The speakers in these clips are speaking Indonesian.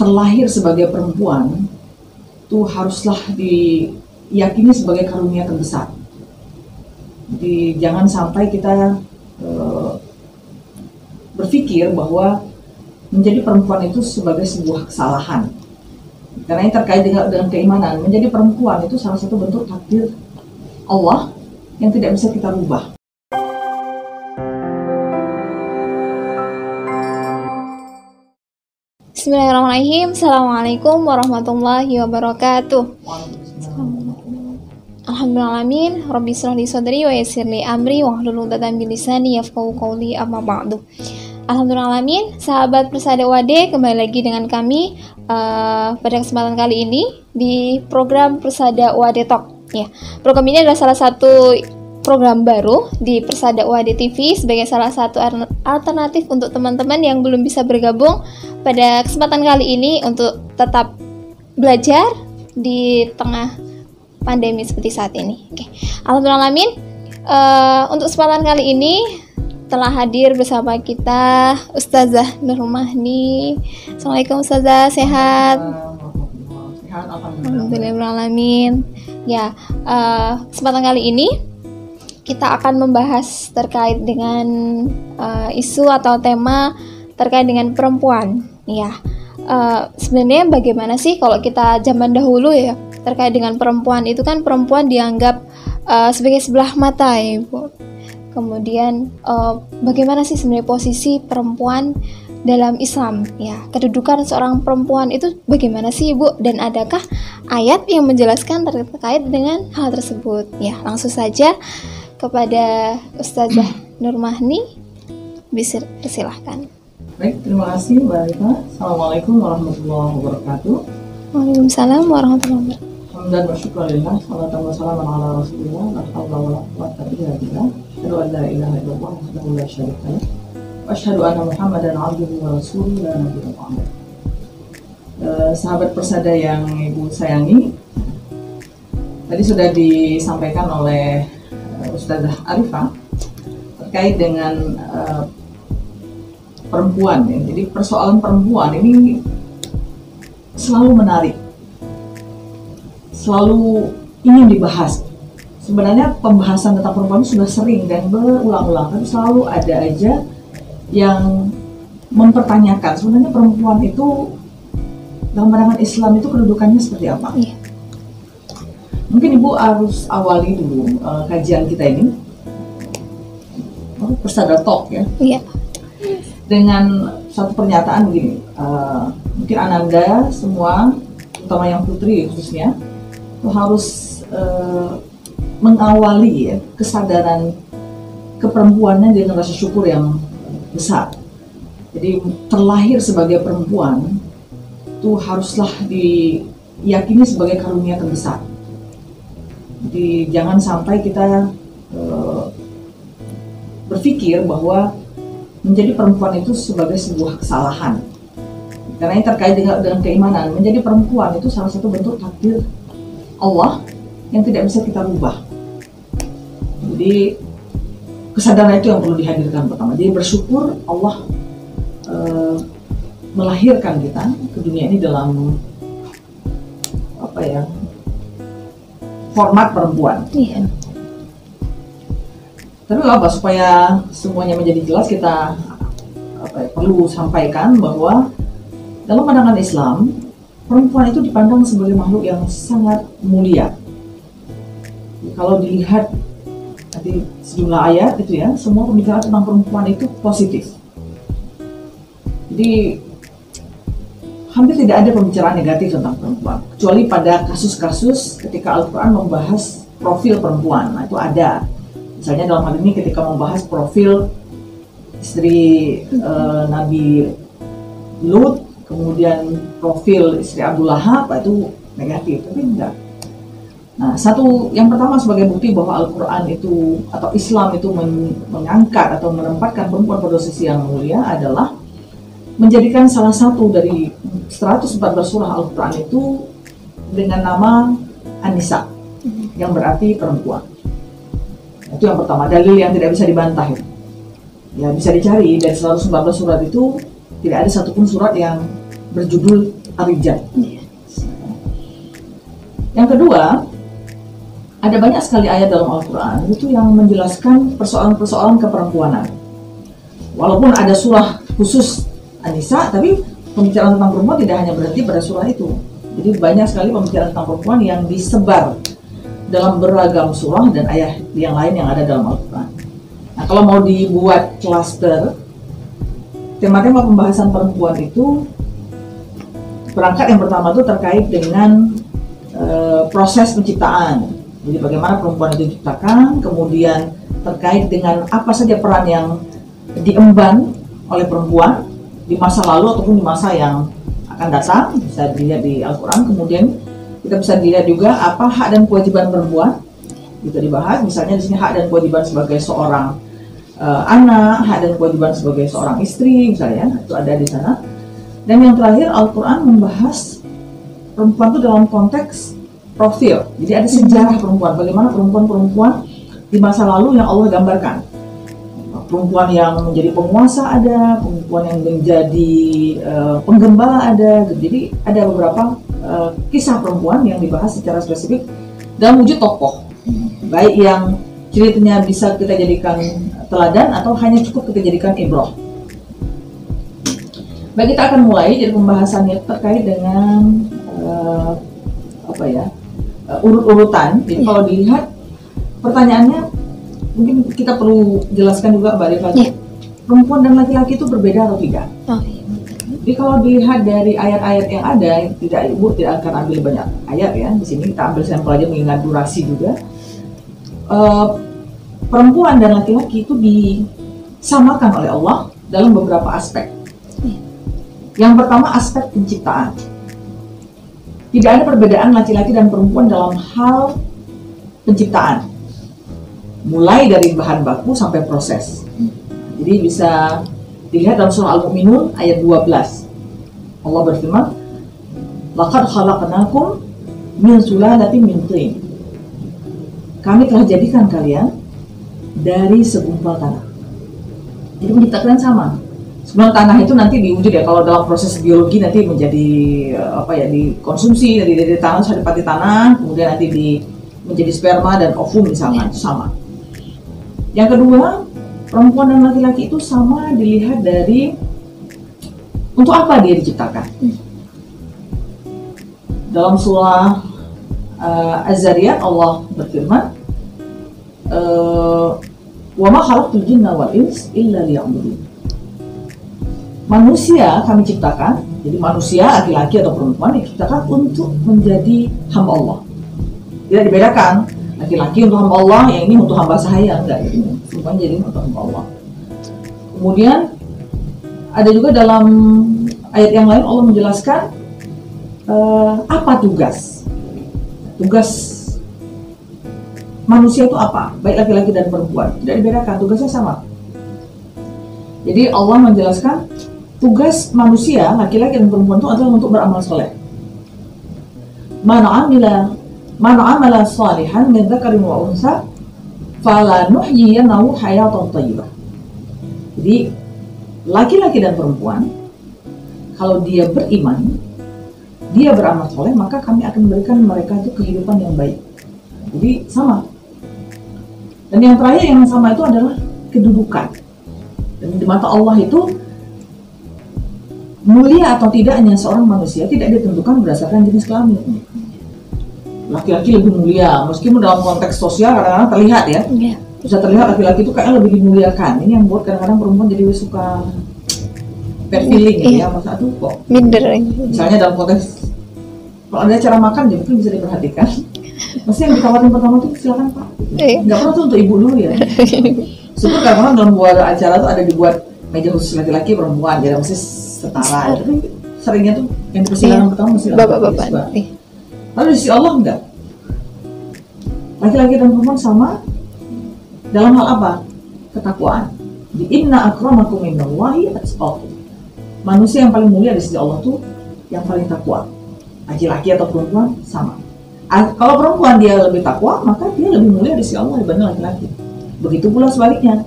terlahir sebagai perempuan itu haruslah diyakini sebagai karunia terbesar. Jadi jangan sampai kita berpikir bahwa menjadi perempuan itu sebagai sebuah kesalahan. Karena ini terkait dengan keimanan. Menjadi perempuan itu salah satu bentuk takdir Allah yang tidak bisa kita rubah. Bismillahirrahmanirrahim. Assalamualaikum warahmatullahi wabarakatuh. Alhamdulillahirrahmanirrahim. Rabbi shrah li sadri wa yassir li amri wahlul 'uqdatam min lisani yafqahu qawli, amma ba'du. Alhamdulillahirrahmanirrahim. Sahabat Persada UAD, kembali lagi dengan kami pada kesempatan kali ini di program Persada UAD Talk. Ya, program ini adalah salah satu program baru di Persada UAD TV sebagai salah satu alternatif untuk teman-teman yang belum bisa bergabung pada kesempatan kali ini untuk tetap belajar di tengah pandemi seperti saat ini. Oke. Alhamdulillahirrahmanirrahim. Untuk kesempatan kali ini telah hadir bersama kita Ustazah Nur Mahni. Assalamualaikum Ustazah, sehat? Sehat, Alhamdulillahirrahmanirrahim. Ya, kesempatan kali ini kita akan membahas terkait dengan isu atau tema terkait dengan perempuan. Ya, sebenarnya bagaimana sih kalau kita zaman dahulu ya terkait dengan perempuan itu kan perempuan dianggap sebagai sebelah mata ya Ibu. Kemudian bagaimana sih sebenarnya posisi perempuan dalam Islam ya, kedudukan seorang perempuan itu bagaimana sih Ibu, dan adakah ayat yang menjelaskan terkait dengan hal tersebut? Ya, langsung saja kepada Ustazah Nur Mahni, bisa disilahkan. Baik, terima kasih Mbak Rita. Assalamualaikum warahmatullahi wabarakatuh. Waalaikumsalam warahmatullahi wabarakatuh. Hamdan wa syukurillah, salatan wa salaman ala rasulillah, la hawla wa la quwwata illa billah, asyhadu an la ilaha illallah wahdahu la syarika lah, wa asyhadu anna Muhammadan abduhu wa rasuluhu la nabiyya ba'dahu. Sahabat Persada yang Ibu sayangi, tadi sudah disampaikan oleh Ustazah Arifah terkait dengan perempuan ya. Jadi persoalan perempuan ini selalu menarik, selalu ingin dibahas. Sebenarnya pembahasan tentang perempuan sudah sering dan berulang-ulang, tapi selalu ada aja yang mempertanyakan sebenarnya perempuan itu dalam pandangan Islam itu kedudukannya seperti apa. Iya. Mungkin Ibu harus awali dulu kajian kita ini Persada Talk ya. Iya. Dengan satu pernyataan begini, mungkin Ananda semua, terutama yang putri khususnya, itu harus mengawali ya, kesadaran keperempuannya dengan rasa syukur yang besar. Jadi terlahir sebagai perempuan itu haruslah diyakini sebagai karunia terbesar. Jadi jangan sampai kita berpikir bahwa menjadi perempuan itu sebagai sebuah kesalahan. Karena ini terkait dengan keimanan. Menjadi perempuan itu salah satu bentuk takdir Allah yang tidak bisa kita rubah. Jadi kesadaran itu yang perlu dihadirkan pertama. Jadi bersyukur Allah melahirkan kita ke dunia ini dalam format perempuan. Iya. Tapi apa supaya semuanya menjadi jelas, kita perlu sampaikan bahwa dalam pandangan Islam perempuan itu dipandang sebagai makhluk yang sangat mulia. Kalau dilihat nanti sejumlah ayat itu ya, semua pembicaraan tentang perempuan itu positif. Jadi hampir tidak ada pembicaraan negatif tentang perempuan, kecuali pada kasus-kasus ketika Al-Quran membahas profil perempuan. Nah itu ada. Misalnya dalam hal ini ketika membahas profil istri Nabi Lut, kemudian profil istri Abu Lahab, itu negatif, tapi enggak. Nah, yang pertama sebagai bukti bahwa Al-Quran itu atau Islam itu mengangkat atau menempatkan perempuan pada posisi yang mulia adalah menjadikan salah satu dari 114 surah Al-Quran itu dengan nama An-Nisa, yang berarti perempuan. Itu yang pertama, dalil yang tidak bisa dibantah itu. Ya bisa dicari, dari 114 surat itu tidak ada satupun surat yang berjudul ar-rijal. Yang kedua, ada banyak sekali ayat dalam Al-Quran itu yang menjelaskan persoalan-persoalan keperempuanan. Walaupun ada surah khusus An-Nisa, tapi pembicaraan tentang perempuan tidak hanya berhenti pada surah itu. Jadi banyak sekali pembicaraan tentang perempuan yang disebar dalam beragam surah dan ayat yang lain yang ada dalam Al-Quran. Nah, kalau mau dibuat klaster, tema-tema pembahasan perempuan itu berangkat yang pertama itu terkait dengan proses penciptaan. Jadi bagaimana perempuan itu diciptakan, kemudian terkait dengan apa saja peran yang diemban oleh perempuan di masa lalu ataupun di masa yang akan datang, bisa dilihat di Al-Quran. Kemudian kita bisa dilihat juga apa hak dan kewajiban perempuan, bisa dibahas. Misalnya di sini hak dan kewajiban sebagai seorang anak, hak dan kewajiban sebagai seorang istri, misalnya itu ada di sana. Dan yang terakhir, Al-Quran membahas perempuan itu dalam konteks profil. Jadi ada sejarah perempuan, bagaimana perempuan-perempuan di masa lalu yang Allah gambarkan. Perempuan yang menjadi penguasa ada, perempuan yang menjadi penggembala ada. Jadi ada beberapa kisah perempuan yang dibahas secara spesifik dalam wujud tokoh, baik yang ceritanya bisa kita jadikan teladan atau hanya cukup kita jadikan ibrah. Baik, kita akan mulai. Jadi pembahasannya terkait dengan urut-urutan. Jadi kalau dilihat pertanyaannya, mungkin kita perlu jelaskan juga Mbak Rifat, perempuan dan laki-laki itu berbeda atau tidak? Jadi kalau dilihat dari ayat-ayat yang ada, Ibu tidak akan ambil banyak ayat ya. Di sini kita ambil sampel aja mengingat durasi juga. Perempuan dan laki-laki itu disamakan oleh Allah dalam beberapa aspek. Yang pertama, aspek penciptaan. Tidak ada perbedaan laki-laki dan perempuan dalam hal penciptaan, mulai dari bahan baku sampai proses. Jadi bisa dilihat dalam surah Al-Mu'minun ayat 12. Allah berfirman, "Laqad khalaqnakum min sulalatin min tin." Kami telah jadikan kalian dari segumpal tanah. Jadi penciptaan sama. Sebenarnya tanah itu nanti diwujud ya, kalau dalam proses biologi nanti menjadi dikonsumsi dari tanah, saripati tanah, kemudian nanti menjadi sperma dan ovum misalnya, itu sama. Yang kedua, perempuan dan laki-laki itu sama dilihat dari untuk apa dia diciptakan. Dalam surah Az-Zariyat Allah berfirman, "Wa ma khalaqtul jinna wal ins illa liya'budun." Manusia kami ciptakan, jadi manusia laki-laki atau perempuan diciptakan untuk menjadi hamba Allah. Tidak dibedakan, laki-laki untuk hamba Allah, yang ini untuk hamba saya, enggak gitu. Semuanya jadi untuk hamba Allah. Kemudian ada juga dalam ayat yang lain Allah menjelaskan apa tugas manusia itu apa, baik laki-laki dan perempuan, tidak dibedakan, tugasnya sama. Jadi Allah menjelaskan tugas manusia, laki-laki dan perempuan itu adalah untuk beramal soleh. Man amala salihan min dzakarin wa unsa falanuhyiyannahu hayatan thayyibah. Jadi laki-laki dan perempuan, kalau dia beriman, dia beramal soleh, maka kami akan memberikan mereka itu kehidupan yang baik. Jadi sama. Dan yang terakhir yang sama itu adalah kedudukan. Dan di mata Allah itu mulia atau tidaknya seorang manusia tidak ditentukan berdasarkan jenis kelamin. Laki-laki lebih mulia, meskipun dalam konteks sosial kadang-kadang terlihat ya, bisa terlihat laki-laki itu kayaknya lebih dimuliakan. Ini yang buat kadang-kadang perempuan jadi suka bad feeling ya, masa tuh kok minder. Misalnya dalam konteks kalau ada acara makan, ya mungkin bisa diperhatikan. Maksudnya yang ditawarin pertama tuh silakan Pak. Nggak pernah tuh untuk ibu dulu ya. Syukur kadang-kadang dalam buat acara tuh ada dibuat meja khusus laki-laki perempuan, jadi mesti setara. Tapi seringnya tuh yang persidangan pertama mesti bapak-bapak. Lalu di sisi Allah enggak. Laki-laki dan perempuan sama dalam hal apa? Ketakwaan. Di inna akramakum indallahi atqakum. Manusia yang paling mulia di sisi Allah tuh yang paling takwa. Laki-laki atau perempuan sama. Kalau perempuan dia lebih takwa, maka dia lebih mulia di sisi Allah dibanding laki-laki. Begitu pula sebaliknya.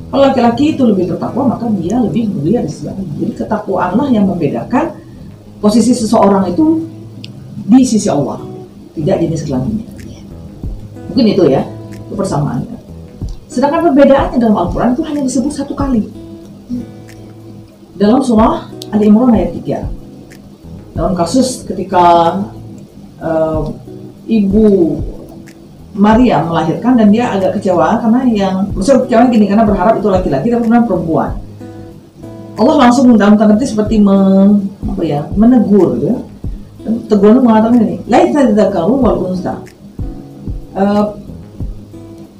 Kalau laki-laki itu lebih bertakwa, maka dia lebih mulia di sisi Allah. Jadi ketakwaanlah yang membedakan posisi seseorang itu di sisi Allah, tidak jenis kelaminnya. Mungkin itu ya, itu persamaannya. Sedangkan perbedaannya dalam Al-Quran itu hanya disebut satu kali. Dalam surah Al-Imran ayat 3. Dalam kasus ketika ibu Maria melahirkan dan dia agak kecewa karena maksudnya kecewa gini, karena berharap itu laki-laki tapi kemudian perempuan. Allah langsung dalam tanda petik seperti menegur ya. Teguran mengatakan ini, laisa dzakaru wal unsa.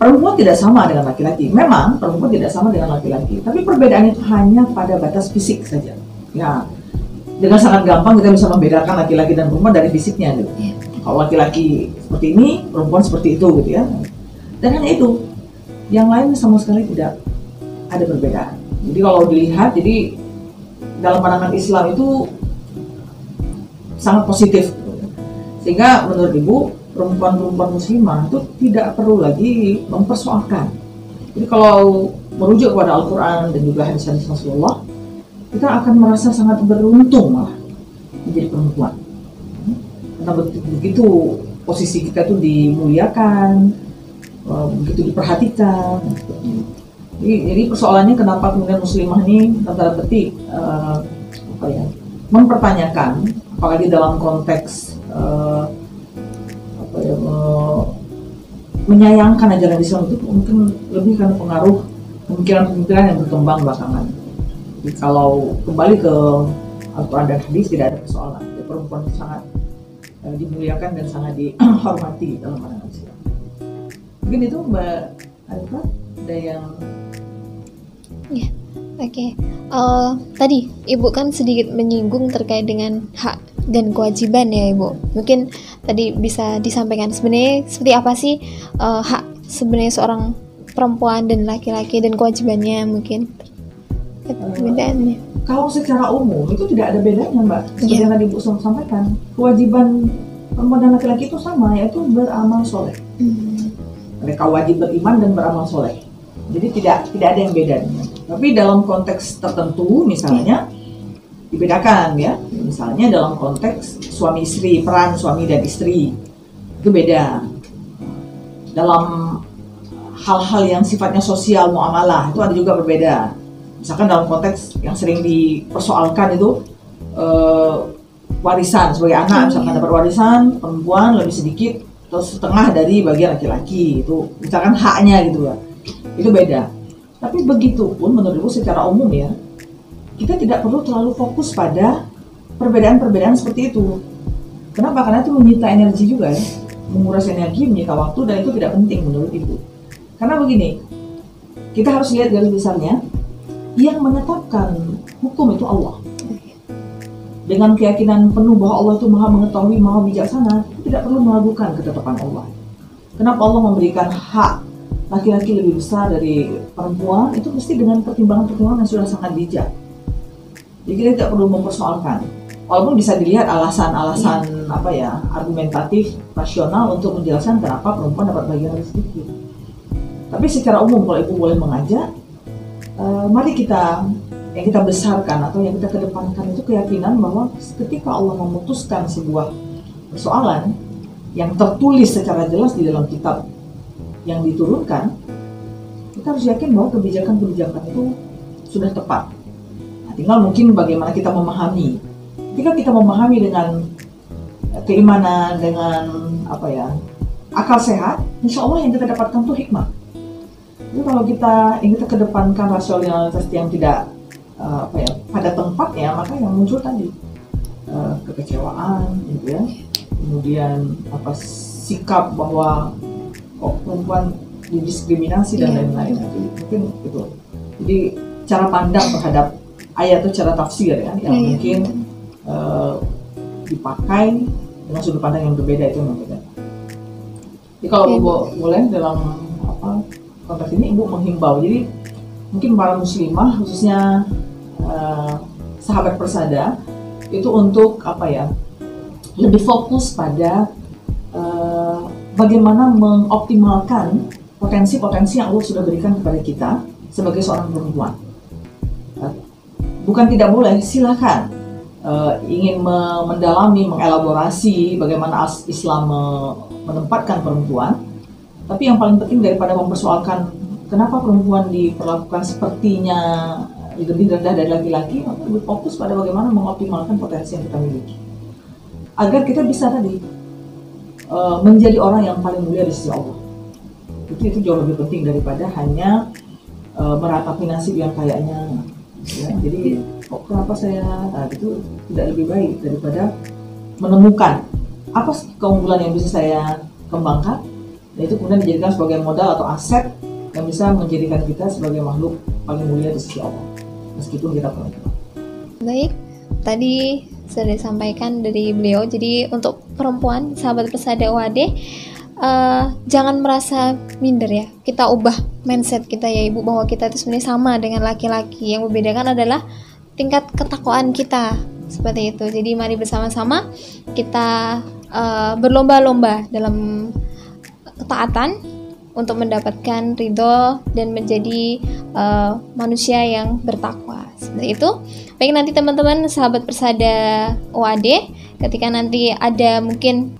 Perempuan tidak sama dengan laki-laki. Memang perempuan tidak sama dengan laki-laki, tapi perbedaannya itu hanya pada batas fisik saja. Ya, dengan sangat gampang kita bisa membedakan laki-laki dan perempuan dari fisiknya gitu. Kalau laki-laki seperti ini, perempuan seperti itu gitu ya. Dan hanya itu. Yang lain sama sekali tidak ada perbedaan. Jadi kalau dilihat, jadi dalam pandangan Islam itu sangat positif. Sehingga menurut Ibu, perempuan-perempuan muslimah itu tidak perlu lagi mempersoalkan. Jadi kalau merujuk kepada Al-Quran dan juga hadis-hadis Rasulullah, kita akan merasa sangat beruntung malah menjadi perempuan. Karena begitu posisi kita itu dimuliakan, begitu diperhatikan. Jadi persoalannya kenapa kemudian muslimah ini tanda petik mempertanyakan, apalagi dalam konteks menyayangkan ajaran Islam itu mungkin lebih karena pengaruh pemikiran-pemikiran yang berkembang belakangan. Jadi kalau kembali ke Al-Quran dan hadis tidak ada persoalan. Jadi perempuan itu sangat dimuliakan dan sangat dihormati dalam pandangan Islam. Mungkin itu Mbak Arifah ada yang ya, oke. Tadi Ibu kan sedikit menyinggung terkait dengan hak dan kewajiban ya Ibu. Mungkin tadi bisa disampaikan sebenarnya seperti apa sih hak sebenarnya seorang perempuan dan laki-laki dan kewajibannya mungkin perbedaannya. Kalau secara umum itu tidak ada bedanya Mbak. Seperti yang tadi Ibu sampaikan, kewajiban perempuan dan laki-laki itu sama, yaitu beramal soleh. Mereka wajib beriman dan beramal soleh. Jadi tidak ada yang beda. Tapi dalam konteks tertentu misalnya dibedakan ya. Misalnya dalam konteks suami istri, peran suami dan istri itu beda. Dalam hal-hal yang sifatnya sosial, muamalah itu ada juga berbeda. Misalkan dalam konteks yang sering dipersoalkan itu warisan sebagai anak, misalkan dapat warisan perempuan lebih sedikit atau setengah dari bagian laki-laki, itu misalkan haknya gitu ya. Itu beda. Tapi begitu pun menurutku secara umum ya, kita tidak perlu terlalu fokus pada perbedaan-perbedaan seperti itu. Kenapa? Karena itu menyita energi juga ya, menguras energi, menyita waktu, dan itu tidak penting menurut Ibu. Karena begini, kita harus lihat garis besarnya, yang menetapkan hukum itu Allah. Dengan keyakinan penuh bahwa Allah itu maha mengetahui, maha bijaksana, itu tidak perlu melakukan ketetapan Allah. Kenapa Allah memberikan hak laki-laki lebih besar dari perempuan? Itu mesti dengan pertimbangan-pertimbangan yang sudah sangat bijak. Jadi kita tidak perlu mempersoalkan. Walaupun bisa dilihat alasan-alasan argumentatif, rasional untuk menjelaskan kenapa perempuan dapat bagian lebih sedikit. Tapi secara umum kalau Ibu boleh mengajak, mari yang kita besarkan atau yang kita kedepankan itu keyakinan bahwa ketika Allah memutuskan sebuah persoalan yang tertulis secara jelas di dalam kitab yang diturunkan, kita harus yakin bahwa kebijakan-kebijakan itu sudah tepat. Nah, tinggal mungkin bagaimana kita memahami. Ketika kita memahami dengan keimanan, dengan akal sehat, insya Allah yang kita dapatkan itu hikmah. Jadi kalau kita ingin kita kedepankan rasionalitas yang tidak pada tempatnya, maka yang muncul tadi kekecewaan, gitu ya. Kemudian sikap bahwa perempuan didiskriminasi dan lain-lain. Mungkin itu. Jadi cara pandang terhadap ayat itu cara tafsir ya, yang mungkin dipakai dengan sudut pandang yang berbeda, itu yang berbeda. Jadi kalau boleh dalam konteks ini Ibu menghimbau, jadi mungkin para muslimah khususnya sahabat persada itu untuk lebih fokus pada bagaimana mengoptimalkan potensi-potensi yang Allah sudah berikan kepada kita sebagai seorang perempuan. Bukan tidak boleh, silakan. ingin mendalami, mengelaborasi bagaimana Islam menempatkan perempuan. Tapi yang paling penting daripada mempersoalkan kenapa perempuan diperlakukan sepertinya lebih rendah dari laki-laki, maka lebih fokus pada bagaimana mengoptimalkan potensi yang kita miliki. Agar kita bisa tadi menjadi orang yang paling mulia di sisi Allah. Itu jauh lebih penting daripada hanya meratapi nasib yang kayaknya. Ya, jadi kenapa saya itu tidak lebih baik daripada menemukan apa keunggulan yang bisa saya kembangkan, dan itu kemudian dijadikan sebagai modal atau aset yang bisa menjadikan kita sebagai makhluk paling mulia di sisi Allah meskipun kita perempuan. Baik, tadi sudah disampaikan dari beliau. Jadi untuk perempuan, sahabat Persada UAD, jangan merasa minder ya. Kita ubah mindset kita ya Ibu, bahwa kita itu sebenarnya sama dengan laki-laki. Yang membedakan adalah tingkat ketakwaan kita, seperti itu. Jadi mari bersama-sama kita berlomba-lomba dalam ketaatan untuk mendapatkan ridho dan menjadi manusia yang bertakwa, seperti itu. Baik, nanti teman-teman sahabat Persada UAD, ketika nanti ada mungkin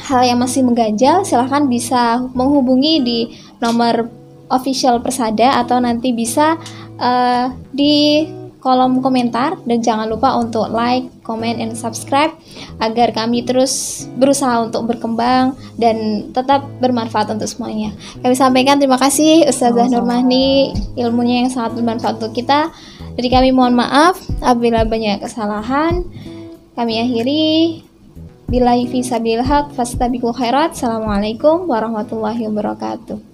hal yang masih mengganjal, silahkan bisa menghubungi di nomor official Persada atau nanti bisa di kolom komentar, dan jangan lupa untuk like, comment, and subscribe agar kami terus berusaha untuk berkembang dan tetap bermanfaat untuk semuanya. Kami sampaikan terima kasih Ustazah Nurmahni, ilmunya yang sangat bermanfaat untuk kita. Jadi kami mohon maaf apabila banyak kesalahan. Kami akhiri. Billahi fi sabilil haq fastabiqul khairat. Assalamualaikum warahmatullahi wabarakatuh.